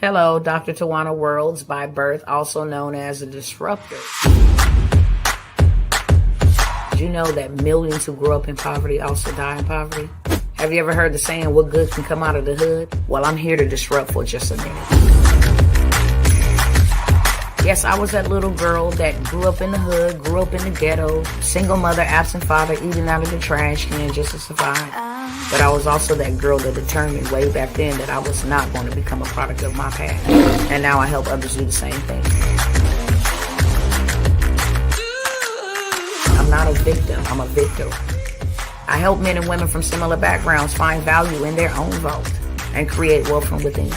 Hello, Dr. Tawana Worlds by birth, also known as a disruptor. Did you know that millions who grew up in poverty also die in poverty? Have you ever heard the saying, what good can come out of the hood? Well, I'm here to disrupt for just a minute. Yes, I was that little girl that grew up in the hood, grew up in the ghetto, single mother, absent father, eating out of the trash can just to survive. But I was also that girl that determined way back then that I was not going to become a product of my past. And now I help others do the same thing. I'm not a victim, I'm a victor. I help men and women from similar backgrounds find value in their own vault and create wealth from within.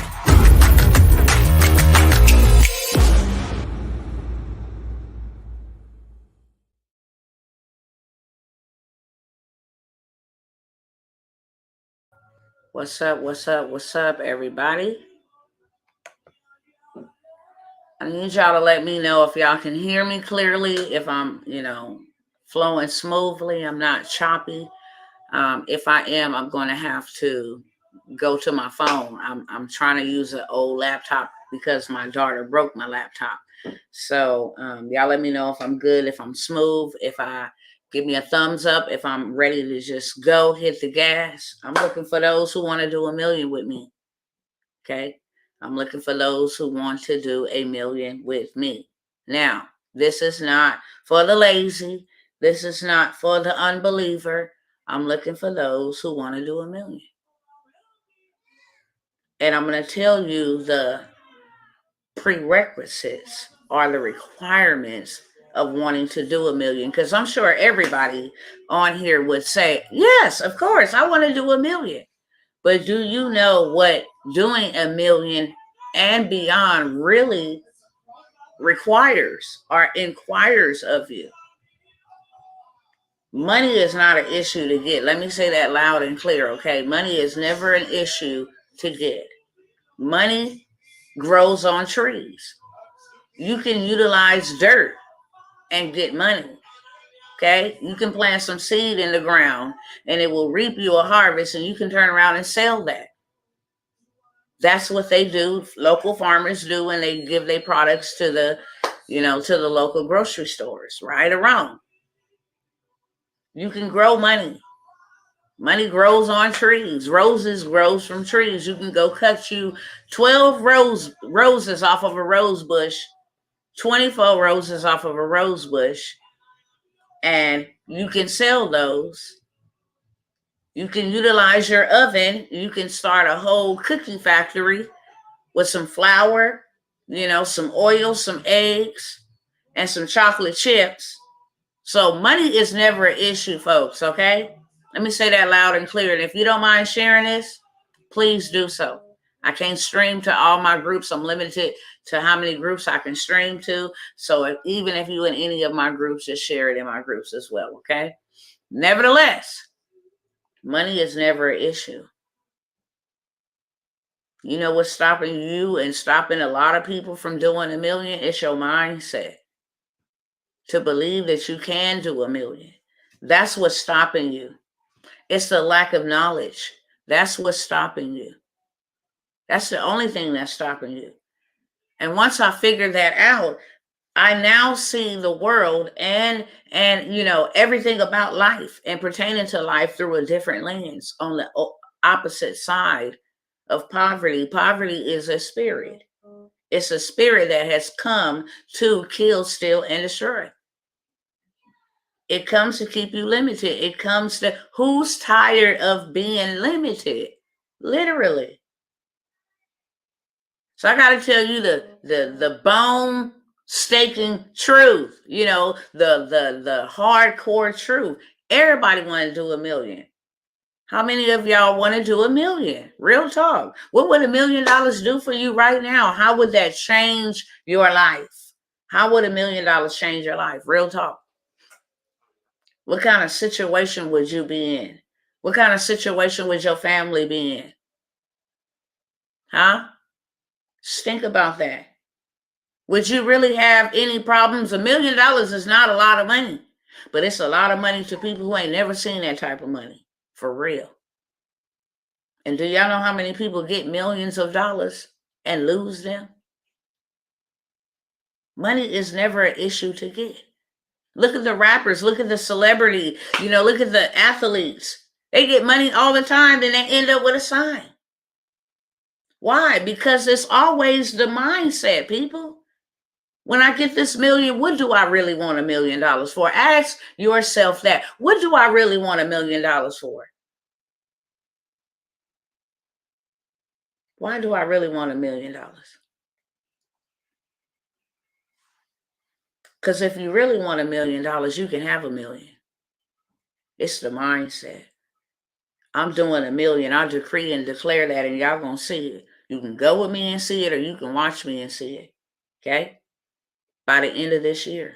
What's up, everybody? I need y'all to let me know if y'all can hear me clearly, if I'm, flowing smoothly, I'm not choppy. If I am, I'm going to have to go to my phone. I'm trying to use an old laptop because my daughter broke my laptop. So y'all let me know if I'm good, if I'm smooth, give me a thumbs up, if I'm ready to just go, hit the gas. I'm looking for those who want to do 1 million with me. Okay. I'm looking for those who want to do 1 million with me. Now, this is not for the lazy. This is not for the unbeliever. I'm looking for those who want to do 1 million. And I'm going to tell you the prerequisites or the requirements of wanting to do 1 million, because I'm sure everybody on here would say, yes, of course, I want to do 1 million. But do you know what doing 1 million and beyond really requires or inquires of you? Money is not an issue to get. Let me say that loud and clear, okay? Money is never an issue to get. Money grows on trees. You can utilize dirt and get money, okay? You can plant some seed in the ground and it will reap you a harvest, and you can turn around and sell that. That's what they do. Local farmers do, and they give their products to the local grocery stores, right or wrong. You can grow money. Money grows on trees. Roses grows from trees. You can go cut you 12 roses off of a rose bush, 24 roses off of a rose bush, and you can sell those. You can utilize your oven. You can start a whole cookie factory with some flour, some oil, some eggs, and some chocolate chips. So money is never an issue, folks, okay? Let me say that loud and clear. And if you don't mind sharing this, please do so. I can't stream to all my groups. I'm limited to how many groups I can stream to. So even if you in any of my groups, just share it in my groups as well, okay? Nevertheless, money is never an issue. You know what's stopping you and stopping a lot of people from doing 1 million? It's your mindset. To believe that you can do 1 million. That's what's stopping you. It's the lack of knowledge. That's what's stopping you. That's the only thing that's stopping you. And once I figured that out, I now see the world and everything about life and pertaining to life through a different lens, on the opposite side of poverty. Poverty is a spirit. It's a spirit that has come to kill, steal, and destroy. It comes to keep you limited. It comes to, who's tired of being limited? Literally. So I got to tell you the bone staking truth, the hardcore truth. Everybody want to do 1 million. How many of y'all want to do 1 million? Real talk. What would $1 million do for you right now? How would that change your life? How would $1 million change your life? Real talk. What kind of situation would you be in? What kind of situation would your family be in? Huh? Just think about that. Would you really have any problems? $1 million is not a lot of money, but it's a lot of money to people who ain't never seen that type of money. For real. And do y'all know how many people get millions of dollars? and lose them? Money is never an issue to get. Look at the rappers, look at the celebrity, look at the athletes. They get money all the time, then they end up with a sign. Why? Because it's always the mindset, people. When I get this million, what do I really want $1 million for? Ask yourself that. What do I really want $1 million for? Why do I really want $1 million? Because if you really want $1 million, you can have $1 million. It's the mindset. I'm doing $1 million. I decree and declare that, and y'all gonna see it. You can go with me and see it, or you can watch me and see it. Okay? By the end of this year.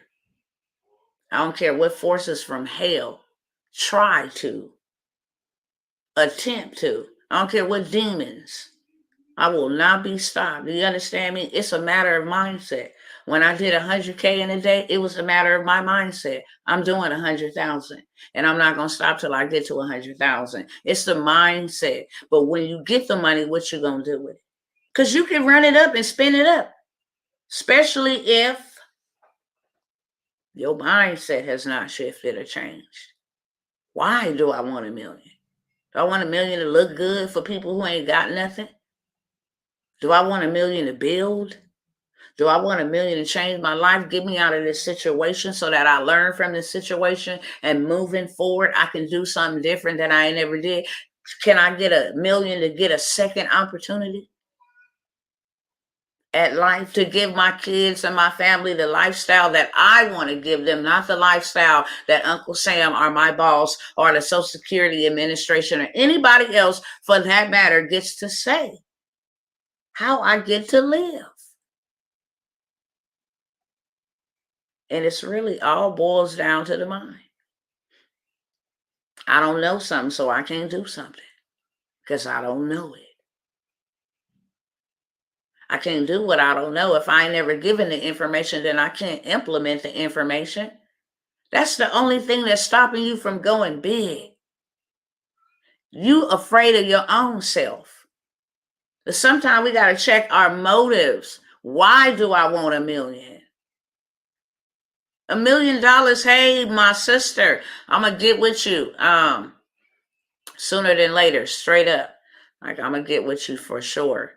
I don't care what forces from hell try to attempt to. I don't care what demons. I will not be stopped. Do you understand me? It's a matter of mindset. When I did 100K in a day, it was a matter of my mindset. I'm doing 100,000, and I'm not going to stop till I get to 100,000. It's the mindset. But when you get the money, what you going to do with it? Because you can run it up and spin it up, especially if your mindset has not shifted or changed. Why do I want $1 million? Do I want $1 million to look good for people who ain't got nothing? Do I want $1 million to build? Do I want $1 million to change my life, get me out of this situation so that I learn from this situation and moving forward, I can do something different that I never did? Can I get $1 million to get a second opportunity at life, to give my kids and my family the lifestyle that I want to give them, not the lifestyle that Uncle Sam or my boss or the Social Security Administration or anybody else for that matter gets to say how I get to live? And it's really all boils down to the mind. I don't know something, so I can't do something because I don't know it. I can't do what I don't know. If I ain't never given the information, then I can't implement the information. That's the only thing that's stopping you from going big. You afraid of your own self. But sometimes we got to check our motives. Why do I want $1 million? $1 million, hey, my sister, I'm going to get with you sooner than later, straight up. Like, I'm going to get with you for sure.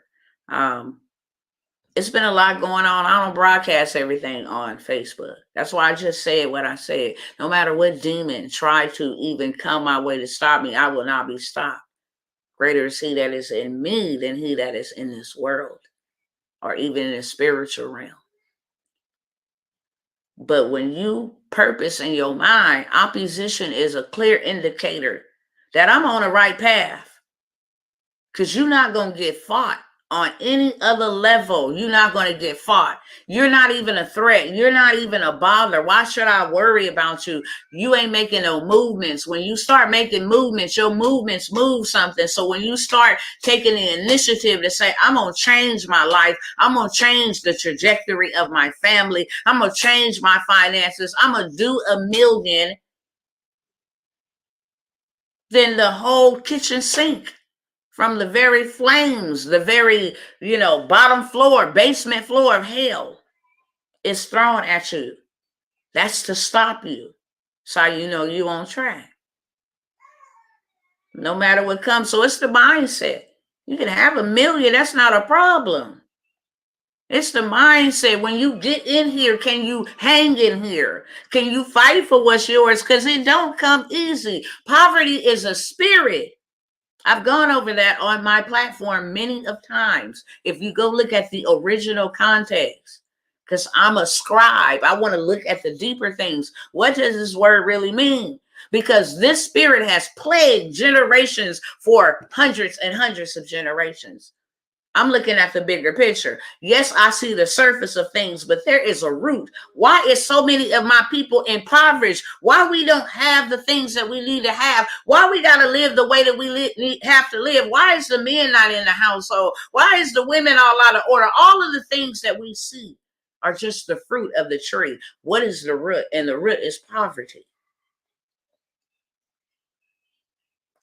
It's been a lot going on. I don't broadcast everything on Facebook. That's why I just said what I said. No matter what demon tried to even come my way to stop me, I will not be stopped. Greater is he that is in me than he that is in this world, or even in the spiritual realm. But when you purpose in your mind, opposition is a clear indicator that I'm on the right path. Because you're not going to get fought on any other level. You're not going to get fought. You're not even a threat. You're not even a bother. Why should I worry about you? You ain't making no movements. When you start making movements, your movements move something. So when you start taking the initiative to say, I'm going to change my life, I'm going to change the trajectory of my family, I'm going to change my finances, I'm going to do $1 million, then the whole kitchen sink, from the very flames, the very, bottom floor, basement floor of hell is thrown at you. That's to stop you. So you on track. No matter what comes. So it's the mindset. You can have $1 million. That's not a problem. It's the mindset. When you get in here, can you hang in here? Can you fight for what's yours? Because it don't come easy. Poverty is a spirit. I've gone over that on my platform many of times. If you go look at the original context, because I'm a scribe, I want to look at the deeper things. What does this word really mean? Because this spirit has plagued generations for hundreds and hundreds of generations. I'm looking at the bigger picture. Yes, I see the surface of things, but there is a root. Why is so many of my people impoverished? Why we don't have the things that we need to have? Why we got to live the way that we have to live? Why is the men not in the household? Why is the women all out of order? All of the things that we see are just the fruit of the tree. What is the root? And the root is poverty.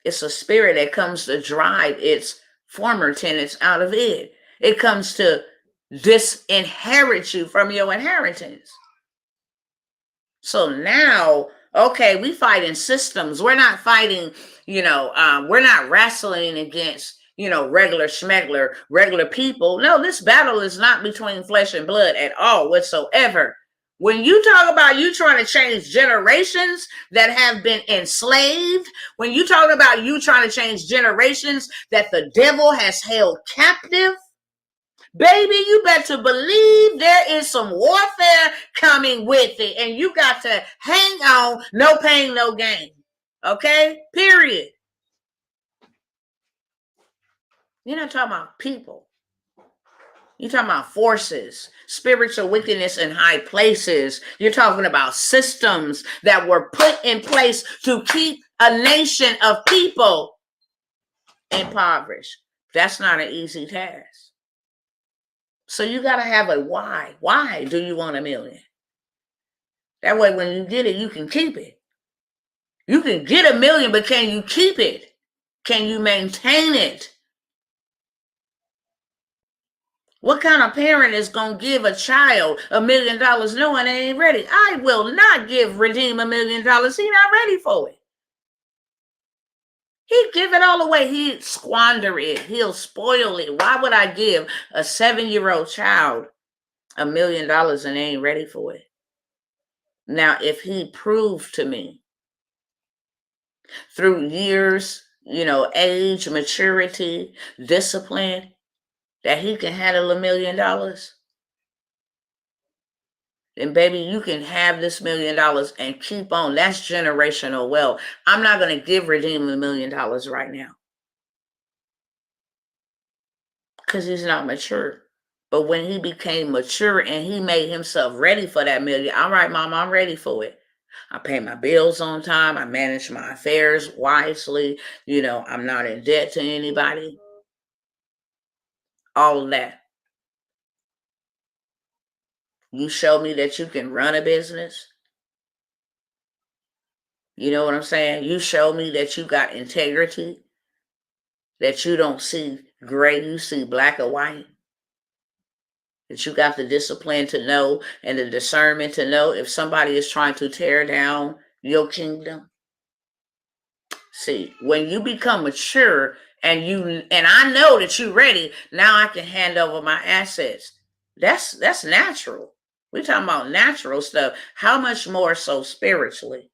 It's a spirit that comes to drive its former tenants out of it. It comes to disinherit you from your inheritance. So now, okay, we fighting systems. We're not fighting, we're not wrestling against, regular schmegler, regular people. No, this battle is not between flesh and blood at all whatsoever. When you talk about you trying to change generations that have been enslaved, when you talk about you trying to change generations that the devil has held captive, baby, you better believe there is some warfare coming with it. And you got to hang on, no pain, no gain. Okay? Period. You're not talking about people. You're talking about forces, spiritual wickedness in high places. You're talking about systems that were put in place to keep a nation of people impoverished. That's not an easy task. So you got to have a why. Why do you want $1 million? That way, when you get it, you can keep it. You can get $1 million, but can you keep it? Can you maintain it? What kind of parent is going to give a child $1 million knowing they ain't ready? I will not redeem $1 million. He's not ready for it. He'd give it all away. He'd squander it. He'll spoil it. Why would I give a 7-year-old child $1 million and they ain't ready for it? Now, if he proved to me through years, age, maturity, discipline, that he can handle $1 million, then baby, you can have this $1 million and keep on. That's generational wealth. I'm not going to redeem $1 million right now because he's not mature. But when he became mature and he made himself ready for that $1 million, all right, mom, I'm ready for it. I pay my bills on time. I manage my affairs wisely. I'm not in debt to anybody. All of that. You show me that you can run a business. You know what I'm saying? You show me that you got integrity, that you don't see gray, you see black or white, that you got the discipline to know and the discernment to know if somebody is trying to tear down your kingdom. See, when you become mature and I know that you're ready, now I can hand over my assets. That's natural. We're talking about natural stuff. How much more so spiritually?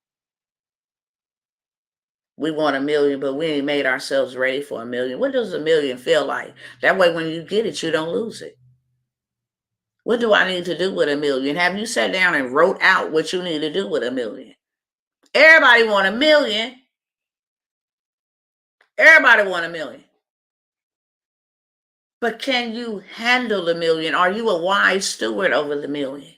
We want $1 million, but we ain't made ourselves ready for $1 million. What does $1 million feel like? That way, when you get it, you don't lose it. What do I need to do with $1 million? Have you sat down and wrote out what you need to do with $1 million? Everybody want $1 million. Everybody want $1 million. But can you handle $1 million? Are you a wise steward over the $1 million?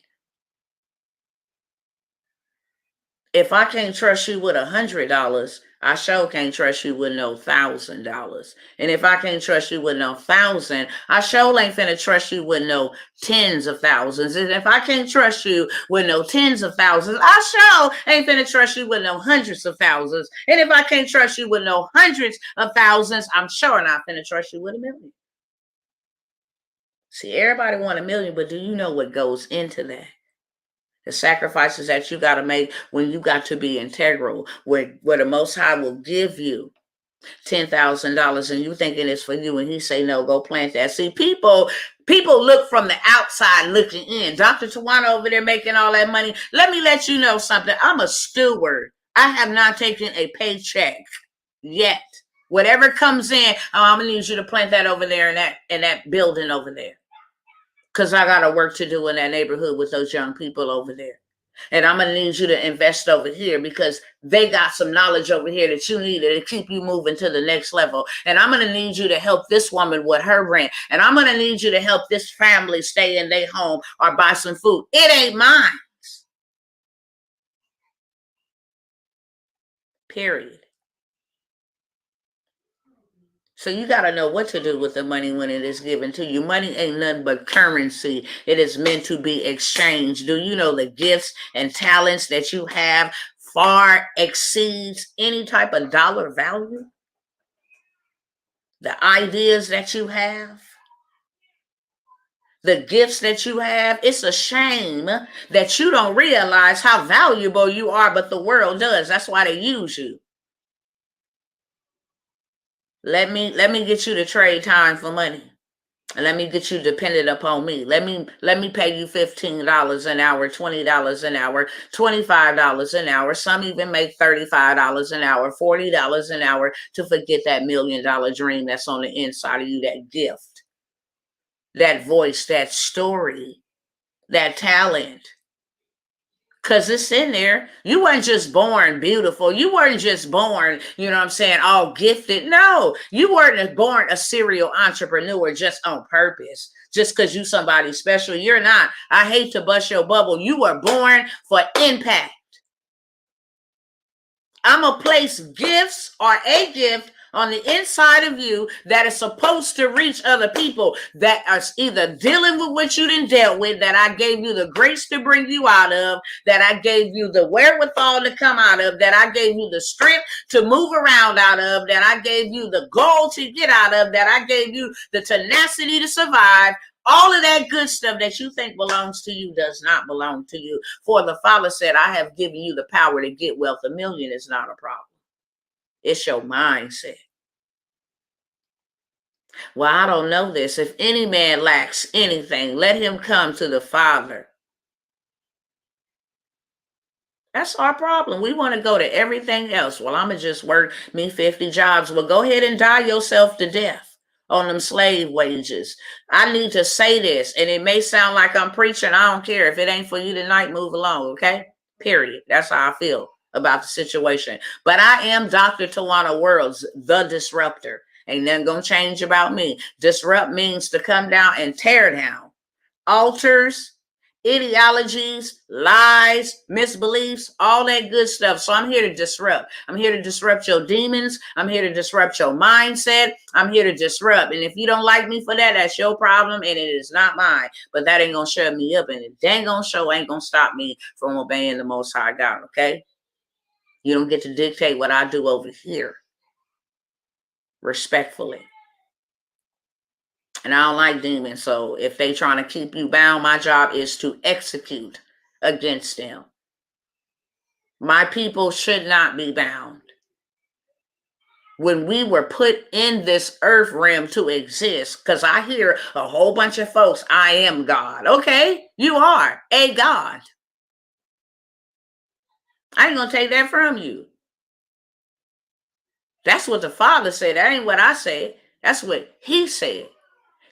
If I can't trust you with $100, I sure can't trust you with no $1,000. And if I can't trust you with no 1,000, I sure ain't finna trust you with no tens of thousands. And if I can't trust you with no tens of thousands, I sure ain't finna trust you with no hundreds of thousands. And if I can't trust you with no hundreds of thousands, I'm sure not finna trust you with $1 million. See, everybody want $1 million, but do you know what goes into that? The sacrifices that you got to make when you got to be integral, where the Most High will give you $10,000 and you thinking it's for you, and He say no, go plant that. See, people look from the outside looking in. Dr. Tawana over there making all that money. Let me let you know something. I'm a steward. I have not taken a paycheck yet. Whatever comes in, I'm gonna need you to plant that over there in that building over there. Because I got a work to do in that neighborhood with those young people over there. And I'm going to need you to invest over here because they got some knowledge over here that you need to keep you moving to the next level. And I'm going to need you to help this woman with her rent. And I'm going to need you to help this family stay in their home or buy some food. It ain't mine. Period. So you got to know what to do with the money when it is given to you. Money ain't nothing but currency. It is meant to be exchanged. Do you know the gifts and talents that you have far exceeds any type of dollar value? The ideas that you have, the gifts that you have. It's a shame that you don't realize how valuable you are, but the world does. That's why they use you. Let me get you to trade time for money. Let me get you dependent upon me. Let me pay you $15 an hour, $20 an hour, $25 an hour. Some even make $35 an hour, $40 an hour to forget that $1 million dream that's on the inside of you, that gift, that voice, that story, that talent. Because it's in there. You weren't just born beautiful. You weren't just born, you know what I'm saying, all gifted. No, you weren't born a serial entrepreneur just on purpose. Just because you somebody special. You're not. I hate to bust your bubble. You were born for impact. I'm going to place gifts or a gift on the inside of you that is supposed to reach other people that are either dealing with what you done dealt with, that I gave you the grace to bring you out of, that I gave you the wherewithal to come out of, that I gave you the strength to move around out of, that I gave you the goal to get out of, that I gave you the tenacity to survive. All of that good stuff that you think belongs to you does not belong to you. For the Father said, I have given you the power to get wealth. $1 million is not a problem. It's your mindset. Well, I don't know this. If any man lacks anything, let him come to the Father. That's our problem. We want to go to everything else. Well, I'm going to just work me 50 jobs. Well, go ahead and die yourself to death on them slave wages. I need to say this, and it may sound like I'm preaching. I don't care. If it ain't for you tonight, move along, okay? Period. That's how I feel about the situation. But I am Dr. Tawana Worlds, the disruptor. Ain't nothing gonna change about me. Disrupt means to come down and tear down altars, ideologies, lies, misbeliefs, all that good stuff. So I'm here to disrupt. I'm here to disrupt your demons. I'm here to disrupt your mindset. I'm here to disrupt. And if you don't like me for that, that's your problem and it is not mine. But that ain't gonna shut me up, and it dang gonna show ain't gonna stop me from obeying the Most High God, okay? You don't get to dictate what I do over here. Respectfully. And I don't like demons. So if they trying to keep you bound, my job is to execute against them. My people should not be bound. When we were put in this earth realm to exist, because I hear a whole bunch of folks, I am God. Okay, you are a God. I ain't going to take that from you. That's what the Father said. That ain't what I said. That's what he said.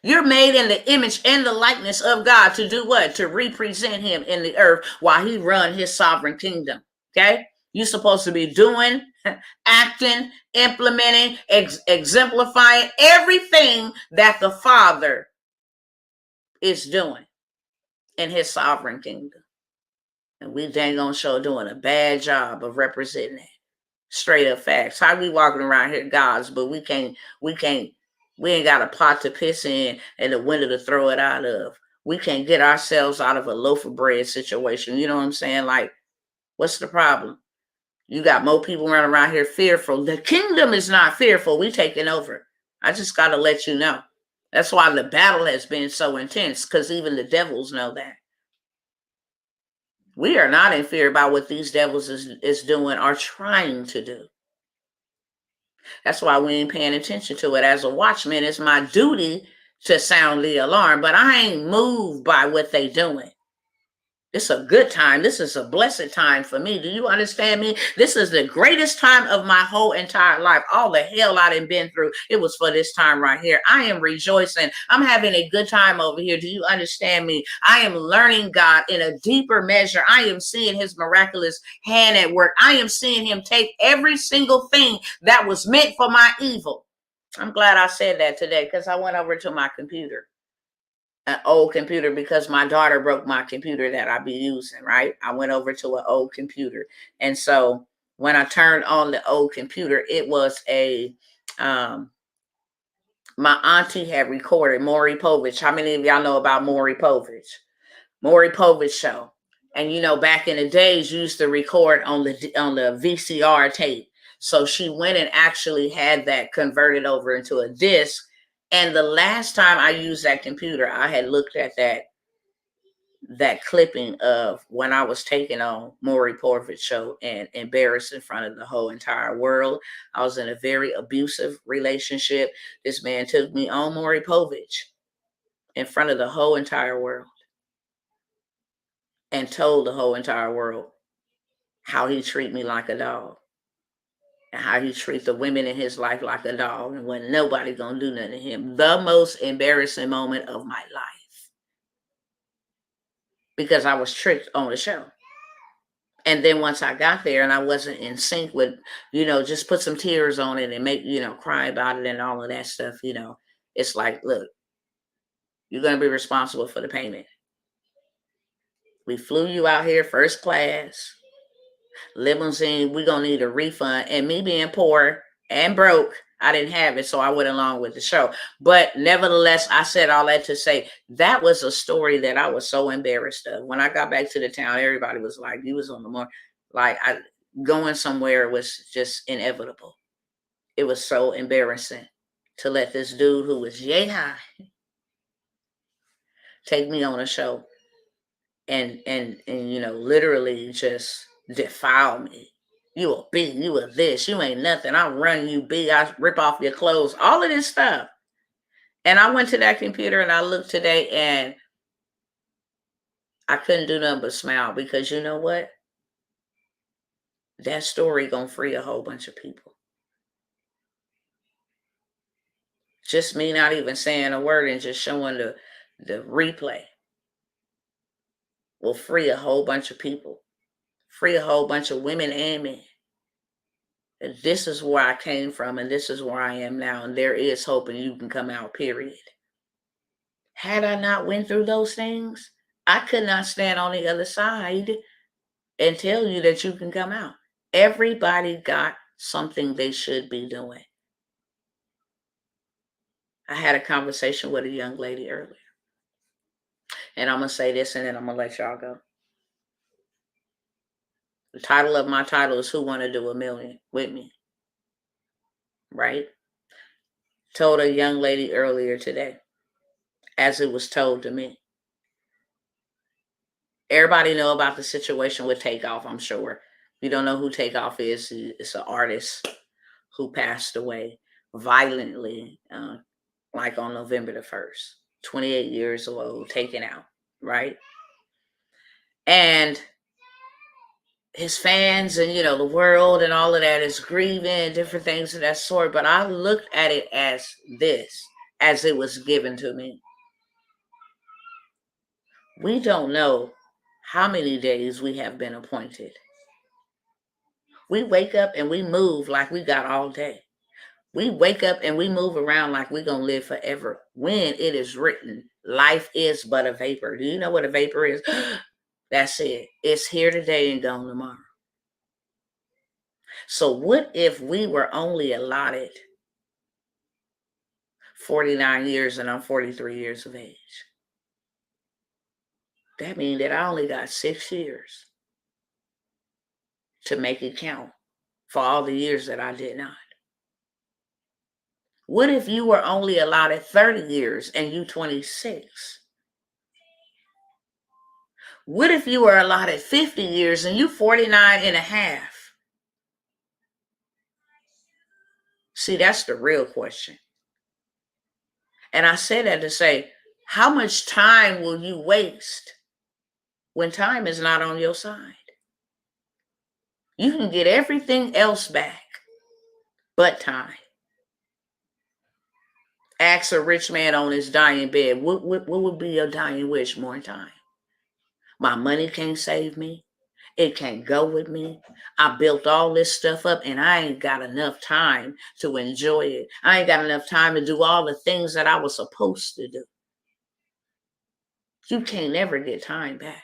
You're made in the image and the likeness of God to do what? To represent him in the earth while he run his sovereign kingdom. Okay? You're supposed to be doing, acting, implementing, exemplifying everything that the Father is doing in his sovereign kingdom. And we dang on show doing a bad job of representing it. Straight up facts. How we walking around here, gods, but we ain't got a pot to piss in and a window to throw it out of. We can't get ourselves out of a loaf of bread situation. You know what I'm saying? Like, what's the problem? You got more people running around here fearful. The kingdom is not fearful. We taking over. I just got to let you know. That's why the battle has been so intense, because even the devils know that. We are not in fear about what these devils is doing or trying to do. That's why we ain't paying attention to it. As a watchman, it's my duty to sound the alarm, but I ain't moved by what they doing. It's a good time. This is a blessed time for me. Do you understand me? This is the greatest time of my whole entire life. All the hell I done been through, it was for this time right here. I am rejoicing. I'm having a good time over here. Do you understand me? I am learning God in a deeper measure. I am seeing his miraculous hand at work. I am seeing him take every single thing that was meant for my evil. I'm glad I said that today, because I went over to my computer. An old computer, because my daughter broke my computer that I be using, right? I went over to an old computer. And so when I turned on the old computer, it was my auntie had recorded Maury Povich. How many of y'all know about Maury Povich? Maury Povich show. And you know, back in the days, you used to record on the VCR tape. So she went and actually had that converted over into a disc. And the last time I used that computer, I had looked at that clipping of when I was taking on Maury Povich show and embarrassed in front of the whole entire world. I was in a very abusive relationship. This man took me on Maury Povich in front of the whole entire world and told the whole entire world how he treat me like a dog and how he treat the women in his life like a dog, and when nobody gonna do nothing to him. The most embarrassing moment of my life, because I was tricked on the show. And then once I got there and I wasn't in sync with, just put some tears on it and make, cry about it and all of that stuff, it's like, look, you're going to be responsible for the payment. We flew you out here first class, limousine. We're going to need a refund. And me being poor and broke, I didn't have it, so I went along with the show. But nevertheless, I said all that to say that was a story that I was so embarrassed of. When I got back to the town, everybody was like, you was on the more, like, going somewhere was just inevitable. It was so embarrassing to let this dude who was yay high take me on a show and literally just defile me. You a B, you a this, you ain't nothing. I'll run you B, I rip off your clothes, all of this stuff. And I went to that computer and I looked today and I couldn't do nothing but smile, because you know what? That story gonna free a whole bunch of people. Just me not even saying a word and just showing the replay will free a whole bunch of people, free a whole bunch of women and men. And this is where I came from and this is where I am now. And there is hope and you can come out, period. Had I not went through those things, I could not stand on the other side and tell you that you can come out. Everybody got something they should be doing. I had a conversation with a young lady earlier. And I'm going to say this and then I'm going to let y'all go. The title of my title is Who Want to Do $1 Million with Me? Right? Told a young lady earlier today, as it was told to me. Everybody know about the situation with Takeoff, I'm sure. If you don't know who Takeoff is, it's an artist who passed away violently, like on November the 1st, 28 years old, taken out, right? And his fans and, the world and all of that is grieving, different things of that sort. But I looked at it as this, as it was given to me. We don't know how many days we have been appointed. We wake up and we move like we got all day. We wake up and we move around like we're going to live forever, when it is written, life is but a vapor. Do you know what a vapor is? That's it. It's here today and gone tomorrow. So what if we were only allotted 49 years and I'm 43 years of age? That means that I only got 6 years to make it count for all the years that I did not. What if you were only allotted 30 years and you 26? What if you were allotted 50 years and you 49 and a half? See, that's the real question. And I say that to say, how much time will you waste when time is not on your side? You can get everything else back but time. Ask a rich man on his dying bed, what would be your dying wish? More time. My money can't save me. It can't go with me. I built all this stuff up and I ain't got enough time to enjoy it. I ain't got enough time to do all the things that I was supposed to do. You can't never get time back.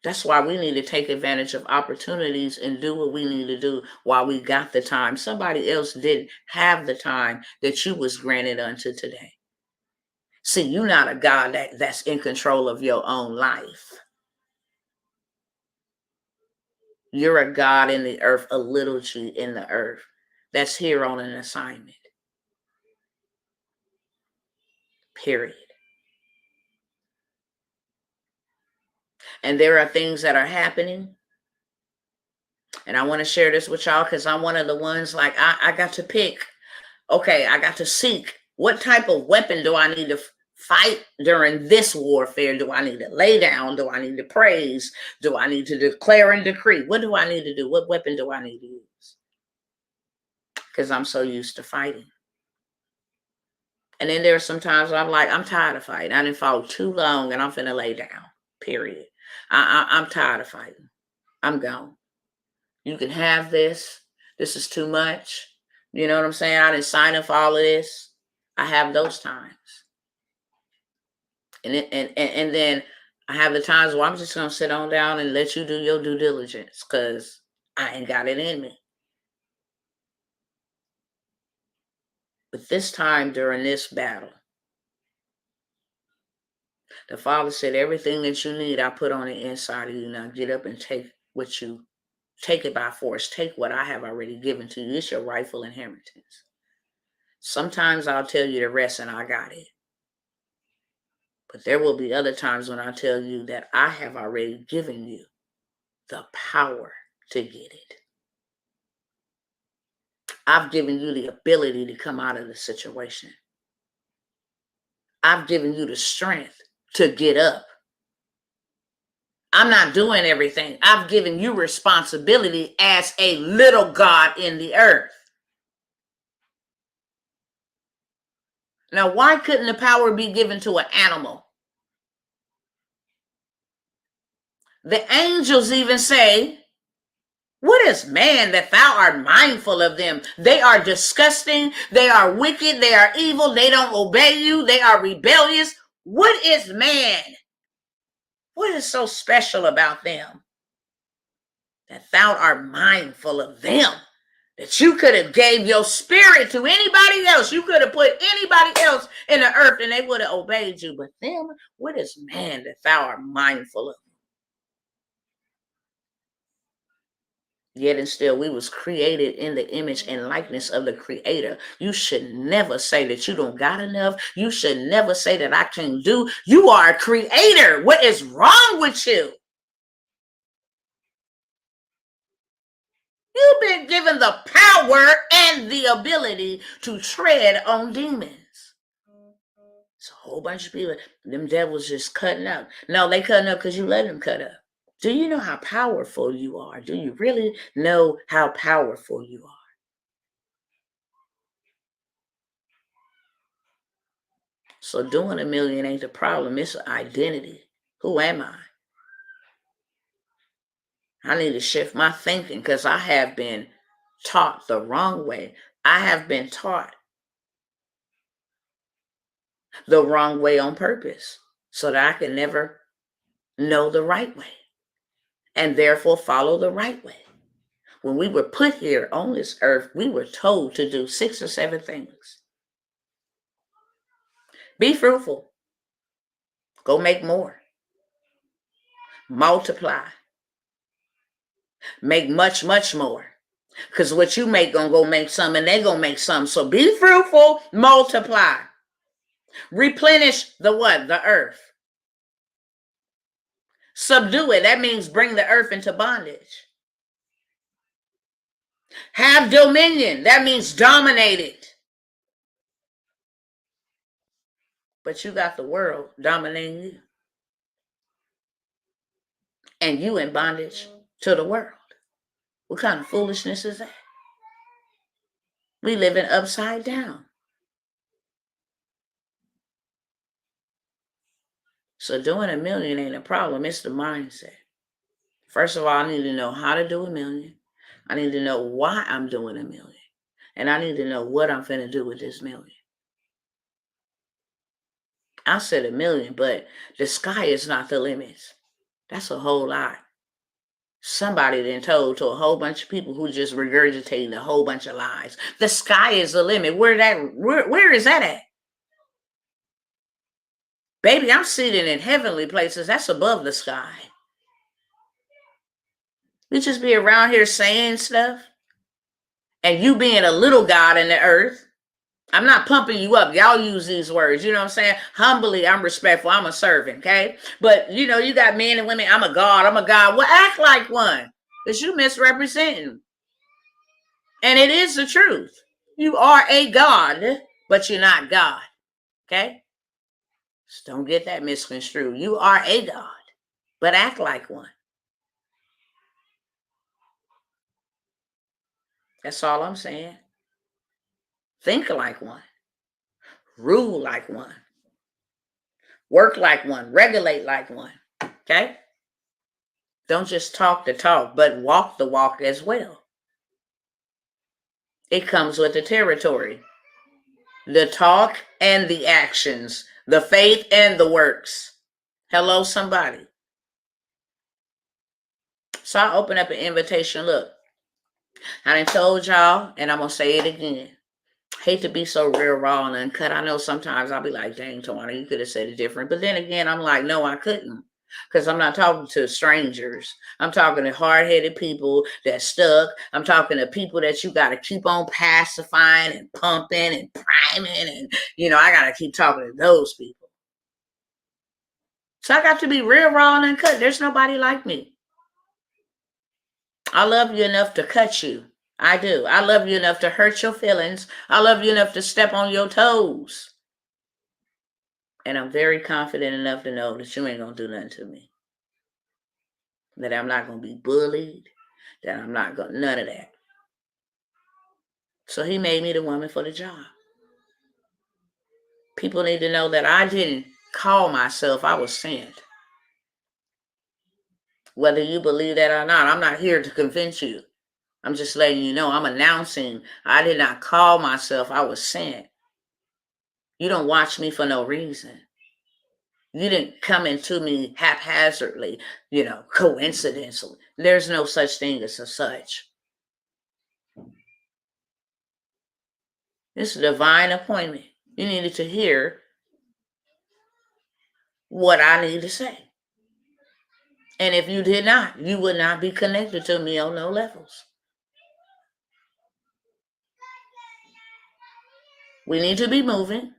That's why we need to take advantage of opportunities and do what we need to do while we got the time. Somebody else didn't have the time that you was granted unto today. See, you're not a God that's in control of your own life. You're a God in the earth, a little g in the earth, that's here on an assignment. period. And there are things that are happening. And I want to share this with y'all because I'm one of the ones like I got to pick. Okay, I got to seek. What type of weapon do I need to fight during this warfare? Do I need to lay down? Do I need to praise? Do I need to declare and decree? What do I need to do? What weapon do I need to use? Because I'm so used to fighting. And then there are some times where I'm like, I'm tired of fighting. I didn't fought too long and I'm finna lay down, period. I'm tired of fighting. I'm gone. You can have this. This is too much. You know what I'm saying? I didn't sign up for all of this. I have those times. And then I have the times where I'm just going to sit on down and let you do your due diligence because I ain't got it in me. But this time during this battle, the Father said, everything that you need, I put on the inside of you. Now get up and take it by force. Take what I have already given to you. It's your rightful inheritance. Sometimes I'll tell you to rest and I got it. But there will be other times when I tell you that I have already given you the power to get it. I've given you the ability to come out of the situation. I've given you the strength to get up. I'm not doing everything. I've given you responsibility as a little God in the earth. Now, why couldn't the power be given to an animal? The angels even say, what is man that thou art mindful of them? They are disgusting. They are wicked. They are evil. They don't obey you. They are rebellious. What is man? What is so special about them that thou art mindful of them? That you could have gave your spirit to anybody else. You could have put anybody else in the earth and they would have obeyed you. But them, what is man that thou art mindful of? Yet and still, we was created in the image and likeness of the Creator. You should never say that you don't got enough. You should never say that I can't do. You are a creator. What is wrong with you? You've been given the power and the ability to tread on demons. It's a whole bunch of people. Them devils just cutting up. No, they cutting up because you let them cut up. Do you know how powerful you are? Do you really know how powerful you are? So doing a million ain't the problem. It's an identity. Who am I? I need to shift my thinking because I have been taught the wrong way. I have been taught the wrong way on purpose so that I can never know the right way and therefore follow the right way. When we were put here on this earth, we were told to do 6 or 7 things. Be fruitful. Go make more. Multiply. Make much, much more. Because what you make gonna go make some and they gonna make some. So be fruitful, multiply. Replenish the what? The earth. Subdue it. That means bring the earth into bondage. Have dominion. That means dominate it. But you got the world dominating you. And you in bondage to the world. What kind of foolishness is that? We living upside down. So doing a million ain't a problem. It's the mindset. First of all, I need to know how to do a million. I need to know why I'm doing a million. And I need to know what I'm finna do with this million. I said a million, but the sky is not the limit. That's a whole lot. Somebody then told to a whole bunch of people who just regurgitating a whole bunch of lies. The sky is the limit. Where is that at? Baby, I'm seated in heavenly places. That's above the sky. We just be around here saying stuff. And you being a little God in the earth. I'm not pumping you up. Y'all use these words. You know what I'm saying? Humbly, I'm respectful. I'm a servant, okay? But, you know, you got men and women. I'm a God. I'm a God. Well, act like one. Because you misrepresenting. And it is the truth. You are a God, but you're not God, okay? Just don't get that misconstrued. You are a God, but act like one. That's all I'm saying. Think like one. Rule like one. Work like one. Regulate like one. Okay? Don't just talk the talk, but walk the walk as well. It comes with the territory. The talk and the actions. The faith and the works. Hello, somebody. So I open up an invitation. Look, I done told y'all, and I'm going to say it again. Hate to be so real, raw, and uncut. I know sometimes I'll be like, dang, Tawana, you could have said it different. But then again, I'm like, no, I couldn't. Because I'm not talking to strangers. I'm talking to hard-headed people that stuck. I'm talking to people that you got to keep on pacifying and pumping and priming. And, you know, I got to keep talking to those people. So I got to be real, raw, and uncut. There's nobody like me. I love you enough to cut you. I do. I love you enough to hurt your feelings. I love you enough to step on your toes. And I'm very confident enough to know that you ain't going to do nothing to me. That I'm not going to be bullied. That I'm not going to, none of that. So he made me the woman for the job. People need to know that I didn't call myself, I was sent. Whether you believe that or not, I'm not here to convince you. I'm just letting you know, I'm announcing I did not call myself, I was sent. You don't watch me for no reason. You didn't come into me haphazardly, you know, coincidentally. There's no such thing as a such. It's a divine appointment. You needed to hear what I need to say. And if you did not, you would not be connected to me on no levels. We need to be moving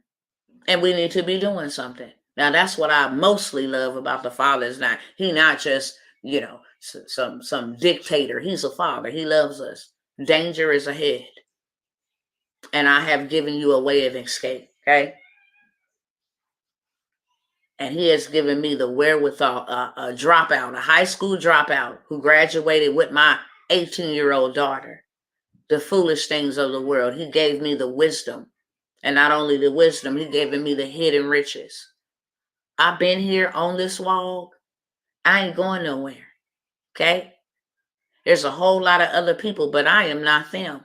and we need to be doing something. Now that's what I mostly love about the Father. Is not he not just, you know, some dictator. He's a father. He loves us. Danger is ahead. And I have given you a way of escape, okay? And he has given me the wherewithal, a dropout, a high school dropout who graduated with my 18-year-old daughter. The foolish things of the world. He gave me the wisdom. And not only the wisdom, he gave me the hidden riches. I've been here on this walk. I ain't going nowhere, okay? There's a whole lot of other people, but I am not them.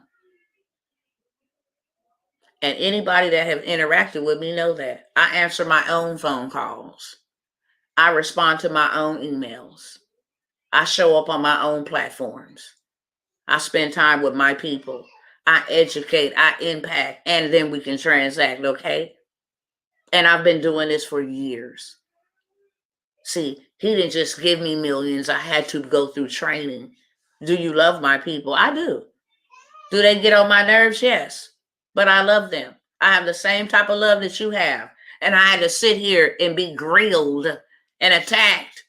And anybody that have interacted with me know that. I answer my own phone calls. I respond to my own emails. I show up on my own platforms. I spend time with my people. I educate, I impact, and then we can transact, okay? And I've been doing this for years. See, he didn't just give me millions. I had to go through training. Do you love my people? I do. Do they get on my nerves? Yes. But I love them. I have the same type of love that you have. And I had to sit here and be grilled and attacked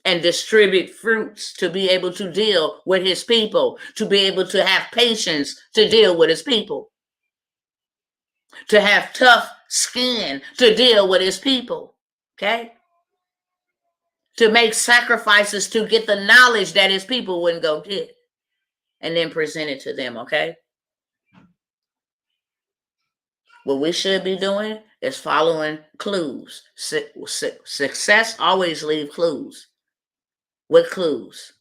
and distribute fruits to be able to deal with his people, to be able to have patience to deal with his people, to have tough skin to deal with his people, okay? To make sacrifices to get the knowledge that his people wouldn't go get and then present it to them, okay? What we should be doing is following clues. Success always leaves clues. What clues?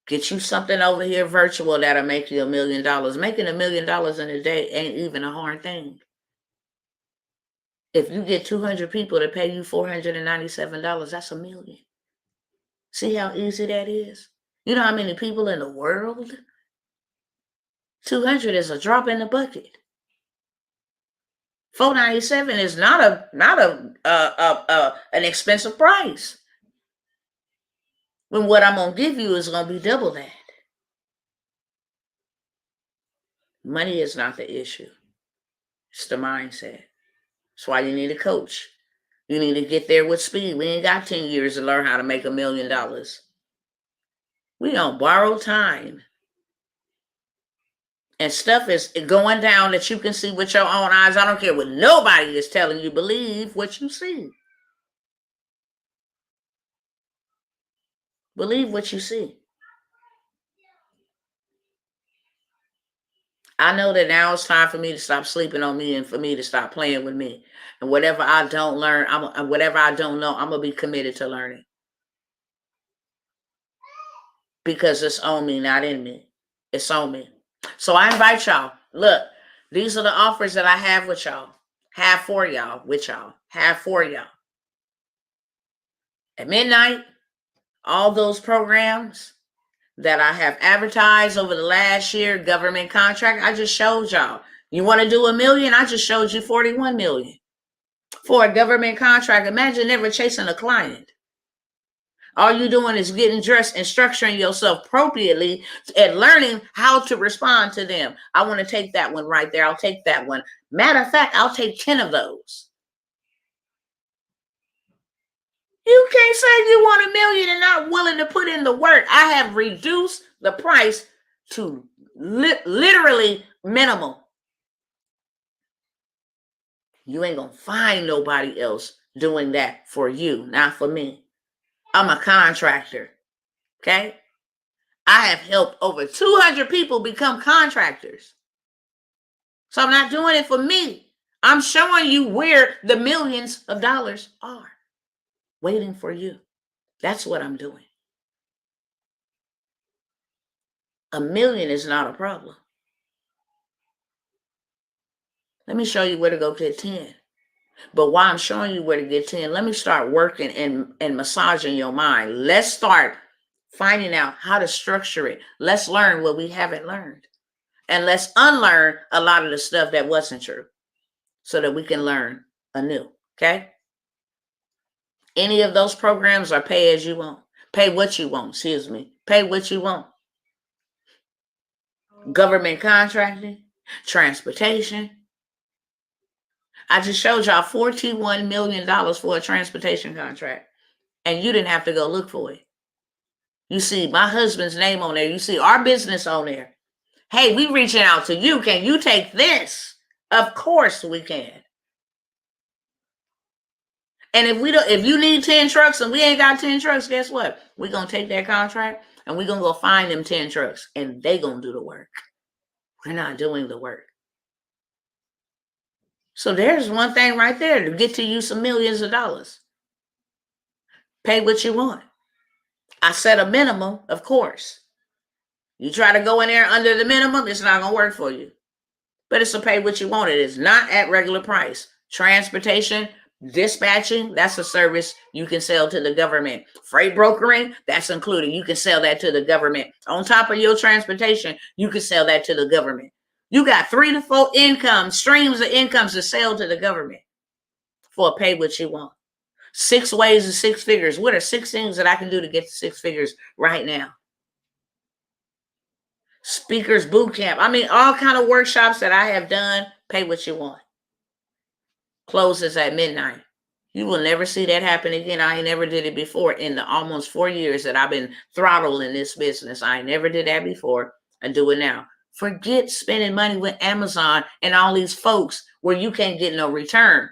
Get you something over here virtual that'll make you $1 million. Making $1 million in a day ain't even a hard thing. If you get 200 people to pay you $497, that's $1 million. See how easy that is? You know how many people in the world? 200 is a drop in the bucket. 497 is not an expensive price. When what I'm gonna give you is gonna be double that. Money is not the issue. It's the mindset. That's why you need a coach. You need to get there with speed. We ain't got 10 years to learn how to make $1 million. We don't borrow time. And stuff is going down that you can see with your own eyes. I don't care what nobody is telling you. Believe what you see. Believe what you see. I know that now it's time for me to stop sleeping on me and for me to stop playing with me. And whatever I don't learn, whatever I don't know, I'm going to be committed to learning. Because it's on me, not in me. It's on me. So I invite y'all. Look, these are the offers that I have with y'all. Have for y'all, with y'all. Have for y'all. At midnight, all those programs that I have advertised over the last year, government contract, I just showed y'all. You want to do $1 million? I just showed you 41 million for a government contract. Imagine never chasing a client. All you're doing is getting dressed and structuring yourself appropriately and learning how to respond to them. I want to take that one right there. I'll take that one. Matter of fact, I'll take 10 of those. You can't say you want $1 million and not willing to put in the work. I have reduced the price to literally minimal. You ain't going to find nobody else doing that for you, not for me. I'm a contractor, okay? I have helped over 200 people become contractors. So I'm not doing it for me. I'm showing you where the millions of dollars are waiting for you. That's what I'm doing. $1 million is not a problem. Let me show you where to go get 10. But while I'm showing you where to get 10, let me start working and massaging your mind. Let's start finding out how to structure it. Let's learn what we haven't learned. And let's unlearn a lot of the stuff that wasn't true so that we can learn anew, okay? Any of those programs are pay as you want. Pay what you want, excuse me. Pay what you want. Government contracting, transportation. I just showed y'all $41 million for a transportation contract, and you didn't have to go look for it. You see my husband's name on there. You see our business on there. Hey, we reaching out to you. Can you take this? Of course we can. And if you need 10 trucks and we ain't got 10 trucks, guess what? We're going to take that contract and we're going to go find them 10 trucks and they going to do the work. We're not doing the work. So there's one thing right there to get to you some millions of dollars. Pay what you want. I set a minimum, of course. You try to go in there under the minimum, it's not going to work for you. But it's to pay what you want. It is not at regular price. Transportation, dispatching, that's a service you can sell to the government. Freight brokering, that's included. You can sell that to the government. On top of your transportation, you can sell that to the government. You got 3 to 4 streams of incomes to sell to the government for pay what you want. 6 ways to 6 figures. What are 6 things that I can do to get to 6 figures right now? Speakers boot camp. I mean, all kind of workshops that I have done. Pay what you want. Closes at midnight. You will never see that happen again. I ain't never did it before in the almost 4 years that I've been throttled in this business. I never did that before. I do it now. Forget spending money with Amazon and all these folks where you can't get no return.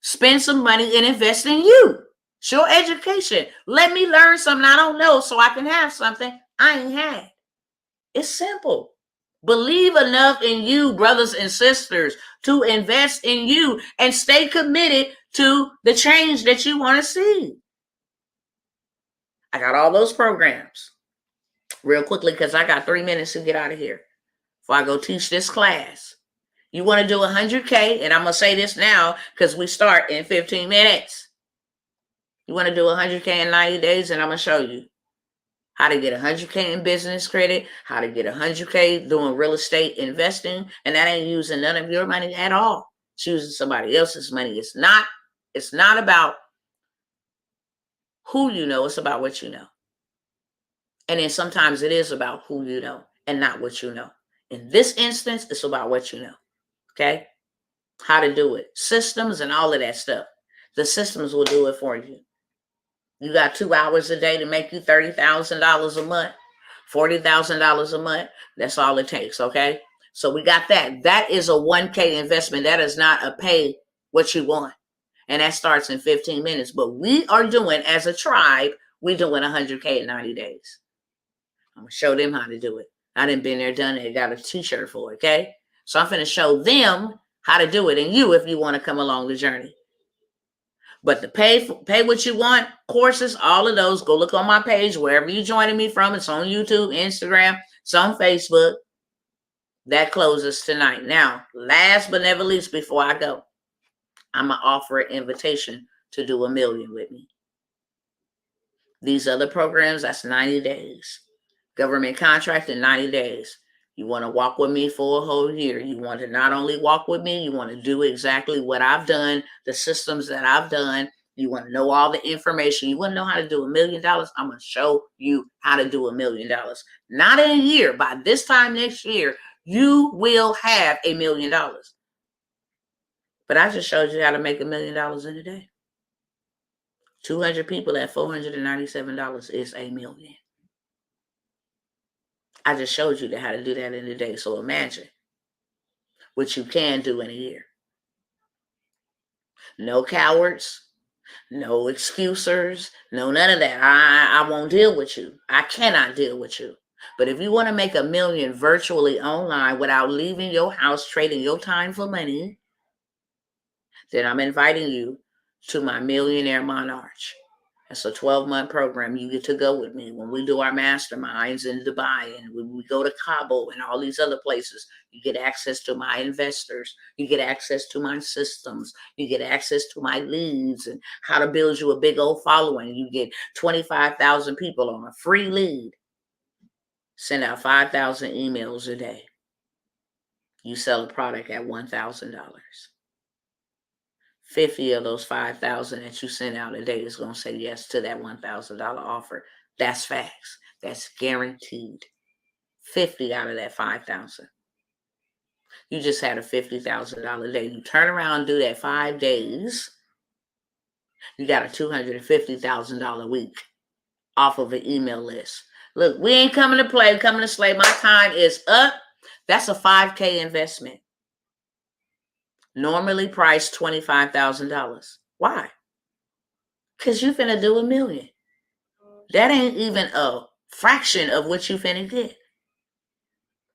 Spend some money and invest in you. Show education. Let me learn something I don't know so I can have something I ain't had. It's simple. Believe enough in you, brothers and sisters, to invest in you and stay committed to the change that you want to see. I got all those programs. Real quickly, because I got 3 minutes to get out of here before I go teach this class. You want to do 100K, and I'm going to say this now because we start in 15 minutes. You want to do 100K in 90 days, and I'm going to show you how to get 100K in business credit, how to get 100K doing real estate investing, and that ain't using none of your money at all. It's using somebody else's money. It's not about who you know, it's about what you know. And then sometimes it is about who you know and not what you know. In this instance, it's about what you know. Okay? how to do it, systems and all of that stuff. The systems will do it for you. You got 2 hours a day to make you $30,000 a month, $40,000 a month. That's all it takes, okay? So we got that. That is a 1K investment. That is not a pay what you want. And that starts in 15 minutes. But we are doing, as a tribe, we're doing 100K in 90 days. I'm going to show them how to do it. I done been there, done it, got a t-shirt for it, okay? So I'm going to show them how to do it, and you, if you want to come along the journey. But the pay what you want, courses, all of those, go look on my page, wherever you're joining me from. It's on YouTube, Instagram, it's on Facebook. That closes tonight. Now, last but never least, before I go, I'm going to offer an invitation to do 1 million with me. These other programs, that's 90 days. Government contract in 90 days. You want to walk with me for a whole year. You want to not only walk with me, you want to do exactly what I've done, the systems that I've done. You want to know all the information. You want to know how to do $1 million. I'm going to show you how to do $1 million. Not in a year. By this time next year, you will have $1 million. But I just showed you how to make $1 million in a day. 200 people at $497 is $1 million. I just showed you how to do that in a day. So imagine what you can do in a year. No cowards, no excusers, no none of that. I won't deal with you. I cannot deal with you. But if you want to make $1 million virtually online without leaving your house, trading your time for money, then I'm inviting you to my Millionaire Monarch. It's a 12-month program. You get to go with me when we do our masterminds in Dubai, and when we go to Cabo and all these other places. You get access to my investors. You get access to my systems. You get access to my leads and how to build you a big old following. You get 25,000 people on a free lead. Send out 5,000 emails a day. You sell a product at $1,000. 50 of those 5,000 that you send out a day is going to say yes to that $1,000 offer. That's facts. That's guaranteed. 50 out of that 5,000. You just had a $50,000 day. You turn around and do that 5 days. You got a $250,000 week off of an email list. Look, we ain't coming to play, we're coming to slay. My time is up. That's a 5K investment. Normally priced $25,000. Why? Because you finna do $1 million. That ain't even a fraction of what you finna get.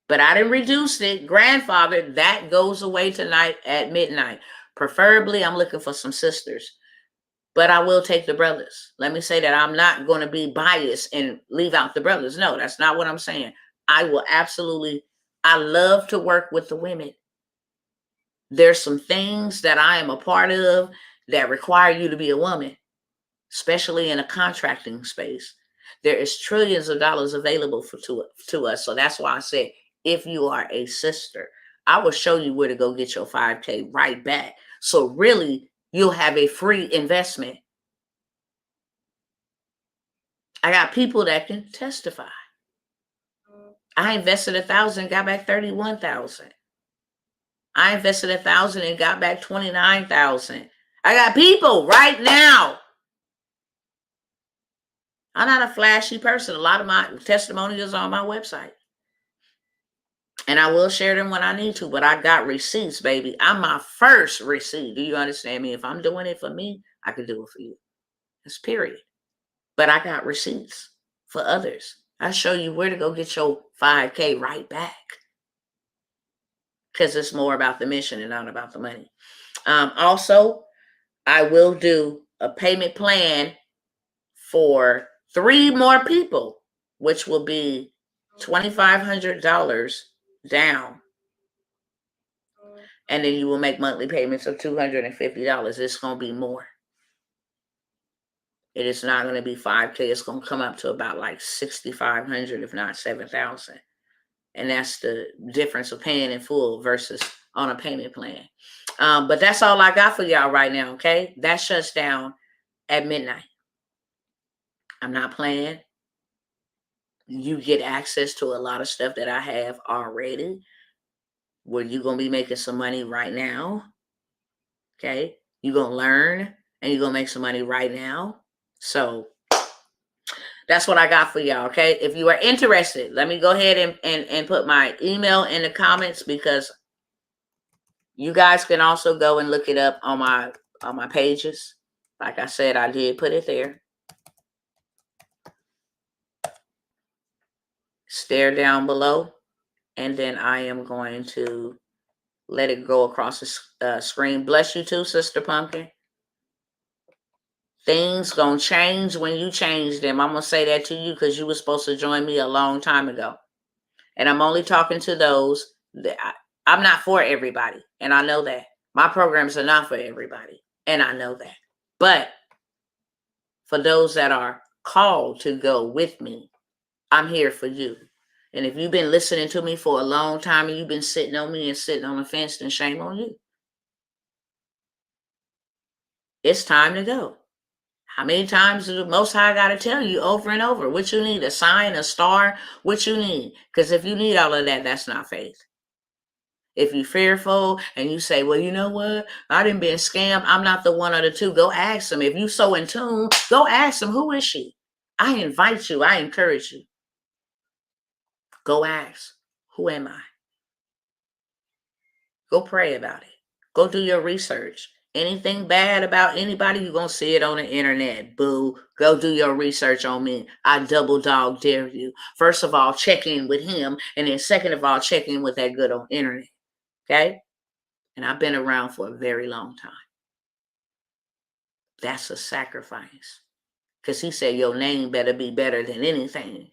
But I didn't reduce it. Grandfather, that goes away tonight at midnight. Preferably, I'm looking for some sisters. But I will take the brothers. Let me say that I'm not going to be biased and leave out the brothers. No, that's not what I'm saying. I will absolutely, I love to work with the women. There's some things that I am a part of that require you to be a woman, especially in a contracting space. There is trillions of dollars available to us. So that's why I said, if you are a sister, I will show you where to go get your 5K right back. So really, you'll have a free investment. I got people that can testify. I invested 1,000, got back 31,000. I invested 1,000 and got back 29,000. I got people right now. I'm not a flashy person. A lot of my testimonials are on my website. And I will share them when I need to, but I got receipts, baby. I'm my first receipt. Do you understand me? If I'm doing it for me, I can do it for you. That's period. But I got receipts for others. I show you where to go get your 5K right back. Because it's more about the mission and not about the money. Also, I will do a payment plan for 3 more people, which will be $2,500 down. And then you will make monthly payments of $250. It's going to be more. It is not going to be 5K. It's going to come up to about like 6,500, if not 7,000. And that's the difference of paying in full versus on a payment plan. But that's all I got for y'all right now, okay? That shuts down at midnight. I'm not playing. You get access to a lot of stuff that I have already, where you're going to be making some money right now. Okay. You're going to learn and you're going to make some money right now. So that's what I got for y'all. Okay. If you are interested, let me go ahead and put my email in the comments, because you guys can also go and look it up on my pages. Like I said, I did put it there. Stare down below, and then I am going to let it go across the screen. Bless you too, Sister Pumpkin. Things gonna change when you change them. I'm gonna say that to you because you were supposed to join me a long time ago. And I'm only talking to those that I'm not for everybody. And I know that. My programs are not for everybody. And I know that. But for those that are called to go with me, I'm here for you. And if you've been listening to me for a long time and you've been sitting on me and sitting on the fence, then shame on you. It's time to go. How many times do the Most High got to tell you over and over what you need? A sign, a star, what you need? Because if you need all of that, that's not faith. If you're fearful and you say, well, you know what? I didn't been scammed. I'm not the one or the two. Go ask them. If you so in tune, go ask them, who is she? I invite you. I encourage you. Go ask, who am I? Go pray about it. Go do your research. Anything bad about anybody, you're going to see it on the internet. Boo. Go do your research on me. I double dog dare you. First of all, check in with him. And then second of all, check in with that good old internet. Okay? And I've been around for a very long time. That's a sacrifice. Because he said your name better be better than anything.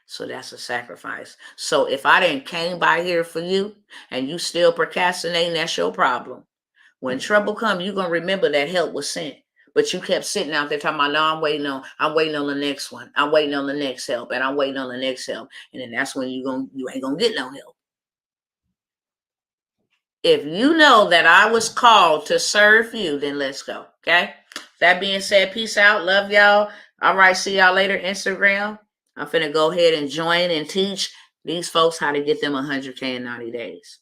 So that's a sacrifice. So if I didn't came by here for you and you still procrastinating, that's your problem. When trouble comes, you're going to remember that help was sent. But you kept sitting out there talking about, no, I'm waiting on the next one. I'm waiting on the next help, and I'm waiting on the next help. And then that's when you ain't going to get no help. If you know that I was called to serve you, then let's go. Okay? That being said, peace out. Love y'all. All right, see y'all later, Instagram. I'm finna go ahead and join and teach these folks how to get them 100K in 90 days.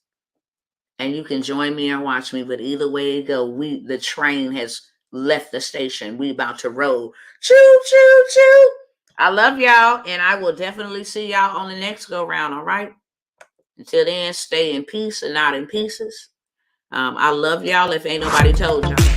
And you can join me and watch me, but either way it go, the train has left the station. We about to roll. Choo, choo, choo. I love y'all, and I will definitely see y'all on the next go round, all right? Until then, stay in peace and not in pieces. I love y'all if ain't nobody told y'all.